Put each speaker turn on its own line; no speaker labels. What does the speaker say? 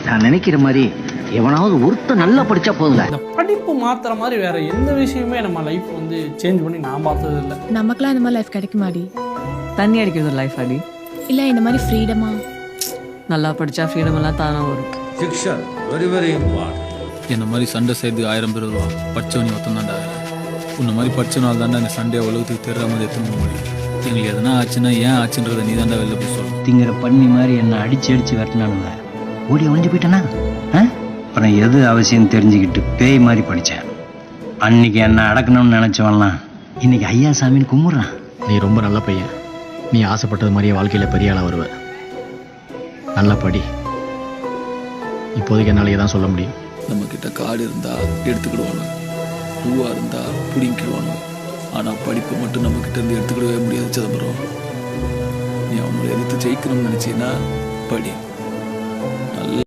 நான் நினைக்கிற மாதிரி எவனாவது ஒருத்தன் நல்லா படிச்சா போதுங்க.
இந்த படிப்பு மாத்திர மாதிரி வேற எந்த விஷயமே நம்ம லைஃப் வந்து சேஞ்ச் பண்ணி நான் பார்த்தது இல்லை.
நமக்குலாம் இந்த மாதிரி லைஃப் கிடைக்குமாடி?
தண்ணி அடிக்கிறது ஒரு லைஃப் அடி
இல்லை இந்த மாதிரி ஃப்ரீடமா?
நல்லா படித்தா ஃப்ரீடம் எல்லாம் தானே வரும்.
Fiction, very very important.
என்ன மாதிரி சண்டை செய்து 1000 பேர் வருவான். படித்தவனி ஒருத்தன் தாண்டா. உன்ன மாதிரி படித்தனால தாண்டா இந்த சண்டையை உலகத்துக்கு தெரியாம மாதிரி எத்தனை முடியும். எங்களுக்கு எதனா ஆச்சுன்னா ஏன் ஆச்சுன்றதை நீ தாண்டா வெளில போய் சொல்லணும்.
திங்கிற பண்ணி மாதிரி என்னை அடிச்சு வெட்டினானுங்க. ஓடி ஒழிஞ்சு போயிட்டேனா? அப்புறம் எது அவசியம் தெரிஞ்சுக்கிட்டு பேய் மாதிரி படித்தேன். அன்னைக்கு என்னை அடக்கணும்னு நினச்சவன்லாம் இன்னைக்கு ஐயா சாமின்னு கும்பிட்றான்.
நீ ரொம்ப நல்ல பையன். நீ ஆசைப்பட்டது மாதிரியே வாழ்க்கையில் பெரிய ஆளாக வருவ. நல்லா படி. இப்போதைக்கு என்னாலேயே தான் சொல்ல முடியும்.
நம்மக்கிட்ட காடு இருந்தால் எடுத்துக்கிடுவானு, பூவாக இருந்தால் பிடிங்கிடுவானு. ஆனால் படிப்பை மட்டும் நம்மக்கிட்ட இருந்து எடுத்துக்கிடவே முடியாது சிதம்பரம். நீ அவங்களை எதிர்த்து ஜெயிக்கணும்னு நினச்சின்னா படி. நல்ல